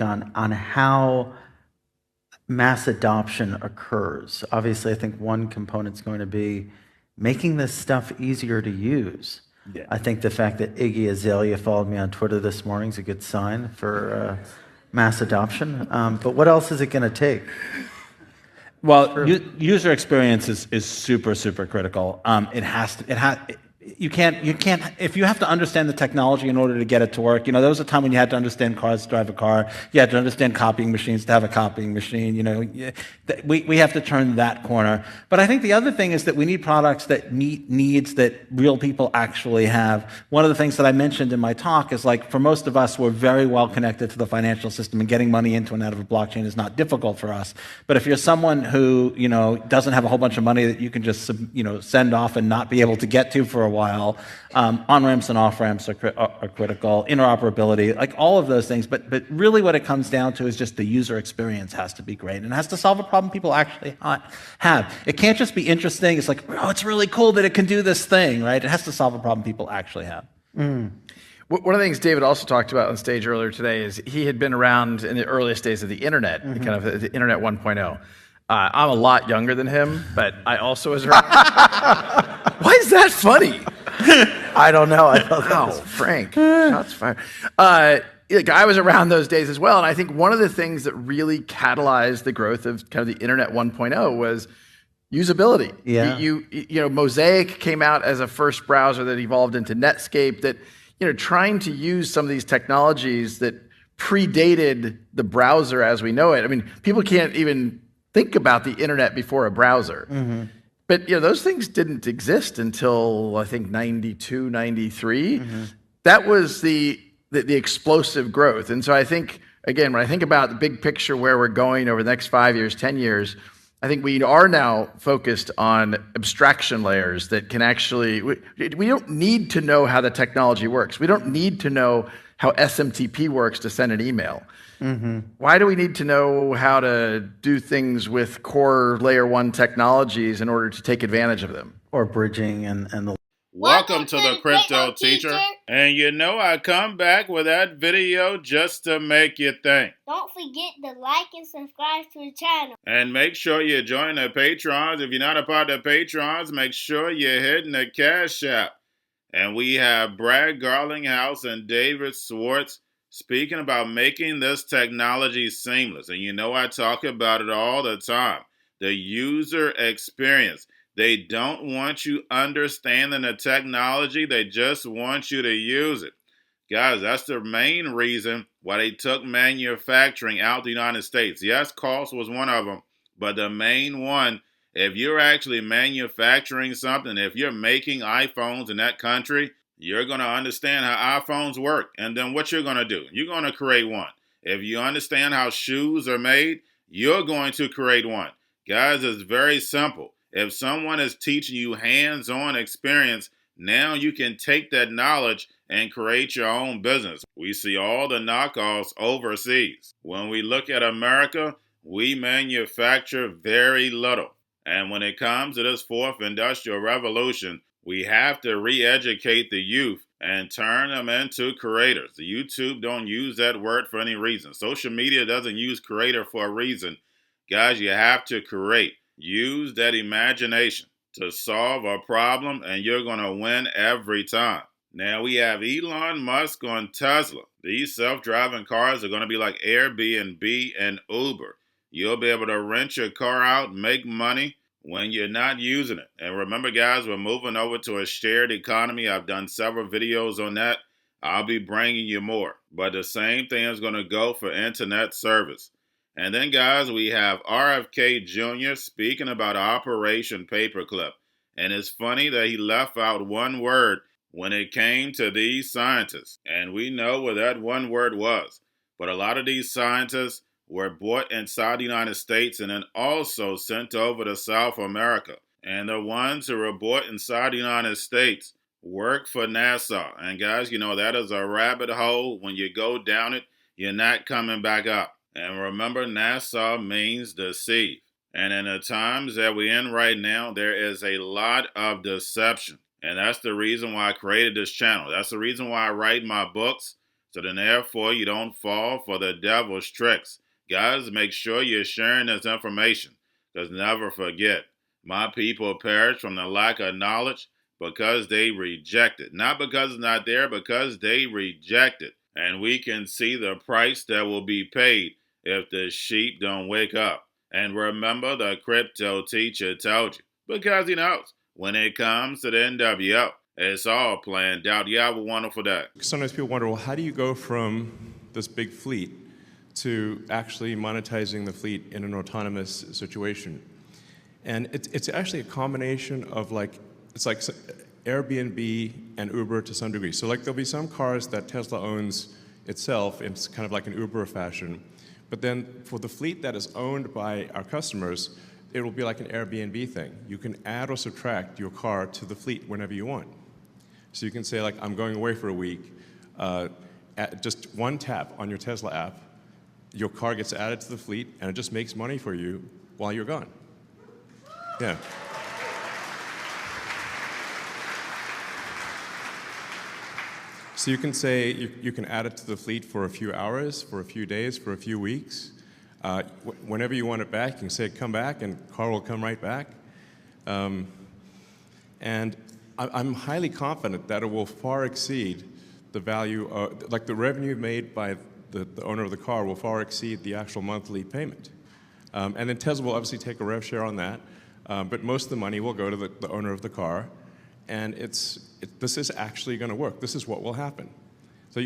on how mass adoption occurs. Obviously, I think one component is going to be making this stuff easier to use. Yeah. I think the fact that Iggy Azalea followed me on Twitter this morning is a good sign for mass adoption. But what else is it going to take? Well, user experience is super, super critical. You can't, if you have to understand the technology in order to get it to work, there was a time when you had to understand cars to drive a car. You had to understand copying machines to have a copying machine. We have to turn that corner. But I think the other thing is that we need products that meet needs that real people actually have. One of the things that I mentioned in my talk is, like, for most of us, we're very well connected to the financial system, and getting money into and out of a blockchain is not difficult for us. But if you're someone who, doesn't have a whole bunch of money that you can just, send off and not be able to get to for a while, on-ramps and off-ramps are critical, interoperability, like all of those things. But really what it comes down to is just the user experience has to be great, and it has to solve a problem people actually have. It can't just be interesting. It's like, oh, it's really cool that it can do this thing, right? It has to solve a problem people actually have. One of the things David also talked about on stage earlier today is he had been around in the earliest days of the internet, kind of the internet 1.0. I'm a lot younger than him, but I also was around. Why is that funny? I don't know. I thought Wow, Frank, shots fired. I was around those days as well, and I think one of the things that really catalyzed the growth of kind of the internet 1.0 was usability. Yeah. Mosaic came out as a first browser that evolved into Netscape. That trying to use some of these technologies that predated the browser as we know it. I mean, people can't even think about the internet before a browser. But those things didn't exist until I think 92, 93. That was the explosive growth. And so I think, again, when I think about the big picture where we're going over the next 5 years, 10 years, I think we are now focused on abstraction layers that can actually, we don't need to know how the technology works. We don't need to know how SMTP works to send an email. Why do we need to know how to do things with core layer 1 technologies in order to take advantage of them? Or bridging and the... Welcome to the Crypto Teacher. And I come back with that video just to make you think. Don't forget to like and subscribe to the channel. And make sure you join the Patrons. If you're not a part of the Patrons, make sure you're hitting the Cash App. And we have Brad Garlinghouse and David Schwartz speaking about making this technology seamless. And I talk about it all the time. The user experience. They don't want you understanding the technology. They just want you to use it. Guys, that's the main reason why they took manufacturing out the United States. Yes, cost was one of them, but the main one, if you're actually manufacturing something, if you're making iPhones in that country, you're going to understand how iPhones work. And then what you're going to do, you're going to create one. If you understand how shoes are made, you're going to create one. Guys, it's very simple. If someone is teaching you hands-on experience, now you can take that knowledge and create your own business. We see all the knockoffs overseas. When we look at America, we manufacture very little. And when it comes to this fourth industrial revolution, we have to re-educate the youth and turn them into creators. The YouTube don't use that word for any reason. Social media doesn't use creator for a reason. Guys, you have to create. Use that imagination to solve a problem, and you're going to win every time. Now we have Elon Musk on Tesla. These self-driving cars are going to be like Airbnb and Uber. You'll be able to rent your car out, make money when you're not using it. And remember, guys, we're moving over to a shared economy. I've done several videos on that. I'll be bringing you more. But the same thing is going to go for internet service. And then, guys, we have RFK Jr. speaking about Operation Paperclip. And it's funny that he left out one word when it came to these scientists. And we know what that one word was. But a lot of these scientists were bought inside the United States and then also sent over to South America. And the ones who were bought inside the United States work for NASA. And guys, that is a rabbit hole. When you go down it, you're not coming back up. And remember, NASA means deceive. And in the times that we're in right now, there is a lot of deception. And that's the reason why I created this channel. That's the reason why I write my books. So then, therefore, you don't fall for the devil's tricks. Guys, make sure you're sharing this information, because never forget, my people perish from the lack of knowledge because they reject it. Not because it's not there, because they reject it. And we can see the price that will be paid if the sheep don't wake up. And remember, the crypto teacher told you, because he knows when it comes to the NWO, it's all planned out. You have a wonderful day. Sometimes people wonder, well, how do you go from this big fleet to actually monetizing the fleet in an autonomous situation? And it's actually a combination of it's like Airbnb and Uber to some degree. So there'll be some cars that Tesla owns itself, it's kind of like an Uber fashion. But then for the fleet that is owned by our customers, it will be like an Airbnb thing. You can add or subtract your car to the fleet whenever you want. So you can say, I'm going away for a week. At just one tap on your Tesla app, your car gets added to the fleet, and it just makes money for you while you're gone. Yeah. So you can say you can add it to the fleet for a few hours, for a few days, for a few weeks. Whenever you want it back, you can say, come back, and the car will come right back. And I'm highly confident that it will far exceed the value, the revenue made by the owner of the car will far exceed the actual monthly payment. And then Tesla will obviously take a rev share on that, but most of the money will go to the owner of the car. And this is actually going to work. This is what will happen. So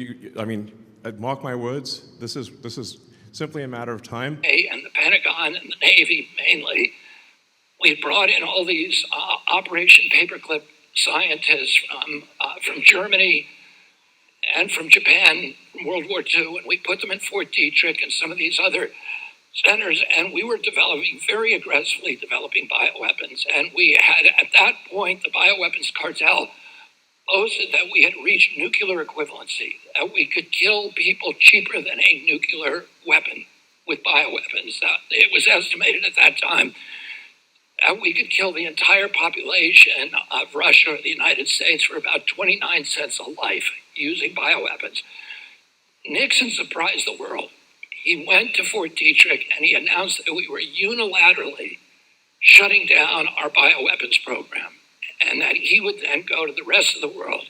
mark my words, this is simply a matter of time. And the Pentagon and the Navy mainly, we brought in all these Operation Paperclip scientists from Germany and from Japan, from World War II, and we put them in Fort Detrick and some of these other centers, and we were very aggressively developing bioweapons. And we had, at that point, the bioweapons cartel boasted that we had reached nuclear equivalency, that we could kill people cheaper than a nuclear weapon with bioweapons. It was estimated at that time that we could kill the entire population of Russia or the United States for about 29 cents a life using bioweapons. Nixon surprised the world. He went to Fort Detrick and he announced that we were unilaterally shutting down our bioweapons program, and that he would then go to the rest of the world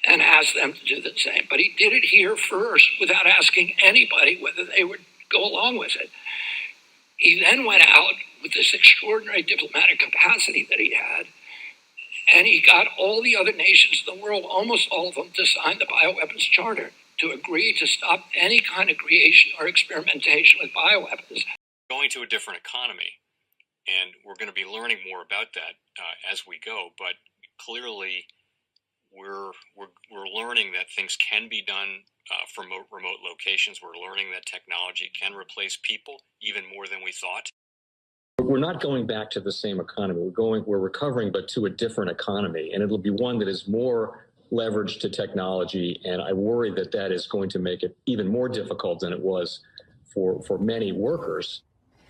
and ask them to do the same. But he did it here first without asking anybody whether they would go along with it. He then went out with this extraordinary diplomatic capacity that he had, and he got all the other nations in the world, almost all of them, to sign the Bioweapons Charter, to agree to stop any kind of creation or experimentation with bioweapons. Going to a different economy, and we're going to be learning more about that as we go. But clearly, we're learning that things can be done from remote locations. We're learning that technology can replace people even more than we thought. We're not going back to the same economy. We're recovering, but to a different economy, and it'll be one that is more leveraged to technology. And I worry that that is going to make it even more difficult than it was for many workers.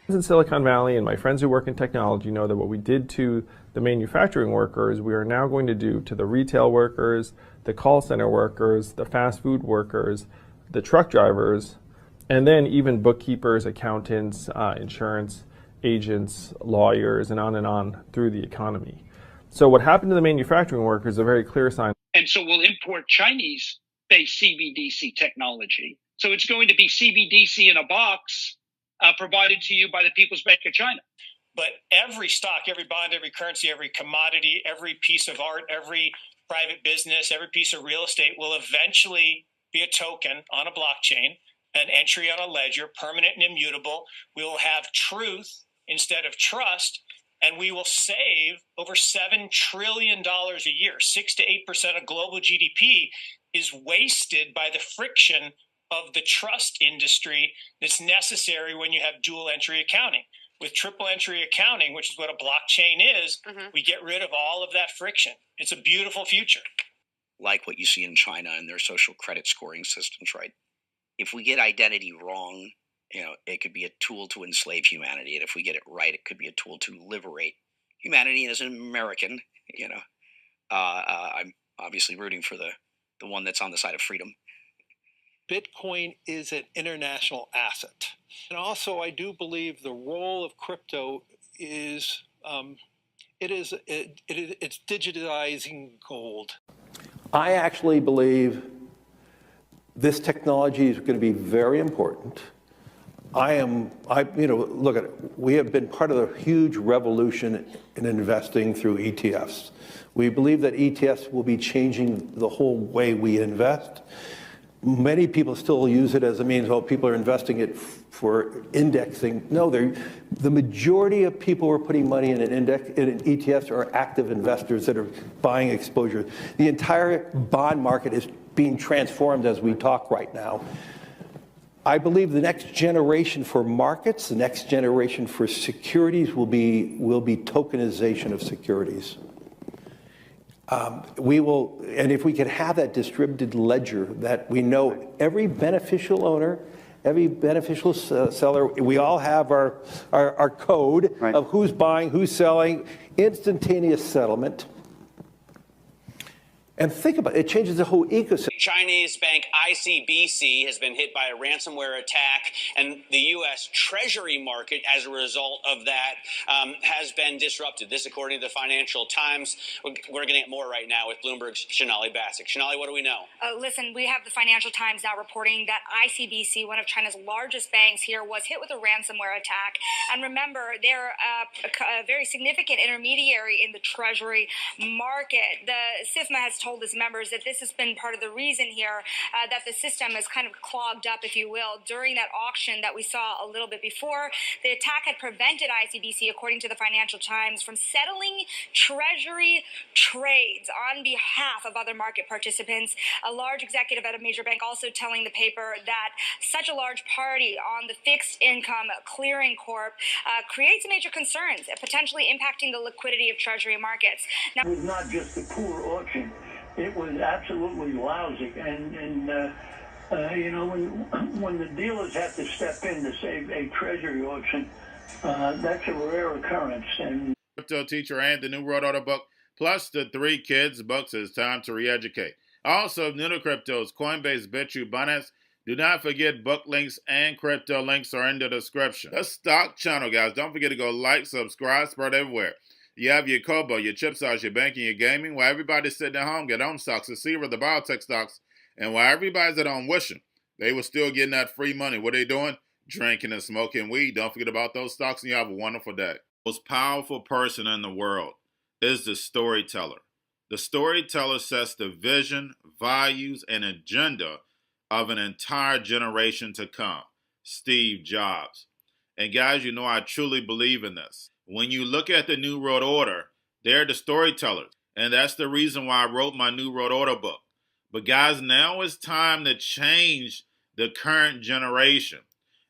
In Silicon Valley, and my friends who work in technology know that what we did to the manufacturing workers, we are now going to do to the retail workers, the call center workers, the fast food workers, the truck drivers, and then even bookkeepers, accountants, insurance agents, lawyers, and on through the economy. So what happened to the manufacturing workers is a very clear sign. And so we'll import Chinese-based CBDC technology. So it's going to be CBDC in a box provided to you by the People's Bank of China. But every stock, every bond, every currency, every commodity, every piece of art, every private business, every piece of real estate will eventually be a token on a blockchain, an entry on a ledger, permanent and immutable. We will have truth instead of trust, and we will save over $7 trillion a year. 6 to 8% of global GDP is wasted by the friction of the trust industry that's necessary when you have dual entry accounting. With triple entry accounting, which is what a blockchain is, we get rid of all of that friction. It's a beautiful future. Like what you see in China and their social credit scoring systems, right? If we get identity wrong, it could be a tool to enslave humanity. And if we get it right, it could be a tool to liberate humanity. And as an American, I'm obviously rooting for the one that's on the side of freedom. Bitcoin is an international asset. And also, I do believe the role of crypto is it's digitizing gold. I actually believe this technology is going to be very important. Look at it. We have been part of a huge revolution in investing through ETFs. We believe that ETFs will be changing the whole way we invest. Many people still use it as a means, people are investing it for indexing. No, the majority of people who are putting money in in ETFs are active investors that are buying exposure. The entire bond market is being transformed as we talk right now. I believe the next generation for markets, the next generation for securities will be tokenization of securities. And if we could have that distributed ledger that we know every beneficial owner, every beneficial seller, we all have our code of who's buying, who's selling, instantaneous settlement. And think about it, it changes the whole ecosystem. Chinese bank ICBC has been hit by a ransomware attack, and the U.S. Treasury market, as a result of that, has been disrupted. This, according to the Financial Times. We're getting it more right now with Bloomberg's Sonali Basak. Sonali, what do we know? Listen, we have the Financial Times now reporting that ICBC, one of China's largest banks here, was hit with a ransomware attack. And remember, they're a very significant intermediary in the Treasury market. The SIFMA has told its members that this has been part of the reason here that the system is kind of clogged up, if you will, during that auction that we saw a little bit before. The attack had prevented ICBC, according to the Financial Times, from settling Treasury trades on behalf of other market participants. A large executive at a major bank also telling the paper that such a large party on the fixed income clearing corp creates major concerns, potentially impacting the liquidity of Treasury markets. Now, it was not just a poor auction. It was absolutely lousy, and when the dealers have to step in to save a Treasury auction, that's a rare occurrence. And Crypto Teacher and the New World Order book, plus the 3 Kids books, is time to re-educate. Also, new to cryptos, Coinbase, BitChute, Binance. Do not forget book links and crypto links are in the description. The stock channel, guys. Don't forget to go like, subscribe, spread everywhere. You have your Kobo, your chip stocks, your banking, your gaming. While everybody's sitting at home, get home stocks, the Seaver, the biotech stocks. And while everybody's at home wishing, they were still getting that free money. What are they doing? Drinking and smoking weed. Don't forget about those stocks, and you have a wonderful day. The most powerful person in the world is the storyteller. The storyteller sets the vision, values, and agenda of an entire generation to come. Steve Jobs. And guys, you know I truly believe in this. When you look at the New World Order, they're the storytellers. And that's the reason why I wrote my New World Order book. But guys, now it's time to change the current generation.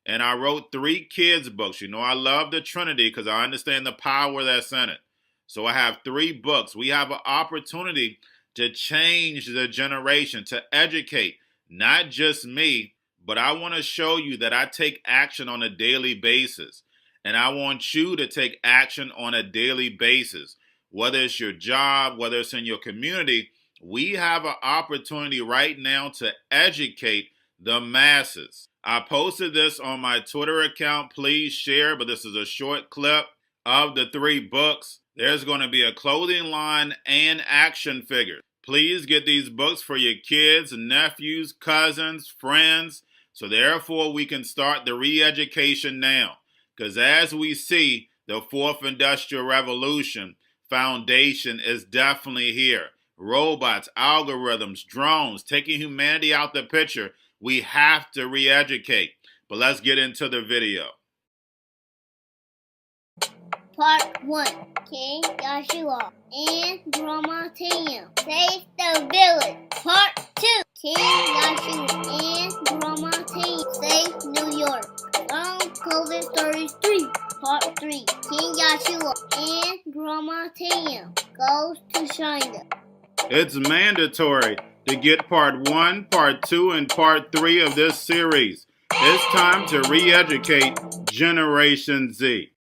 And I wrote 3 kids books. You know, I love the Trinity because I understand the power that's in it. So I have 3 books. We have an opportunity to change the generation, to educate, not just me, but I want to show you that I take action on a daily basis. And I want you to take action on a daily basis. Whether it's your job, whether it's in your community, we have an opportunity right now to educate the masses. I posted this on my Twitter account. Please share, but this is a short clip of the 3 books. There's going to be a clothing line and action figures. Please get these books for your kids, nephews, cousins, friends, so therefore we can start the re-education now. Because as we see, the 4th Industrial Revolution foundation is definitely here. Robots, algorithms, drones, taking humanity out the picture. We have to re-educate. But let's get into the video. Part 1. King Joshua and Grandma Tam save the village. Part 2. King Joshua and Grandma Tam save New York from COVID Stories 3. Part 3. King Joshua and Grandma Tam goes to China. It's mandatory to get part 1, part 2, and part 3 of this series. It's time to re-educate Generation Z.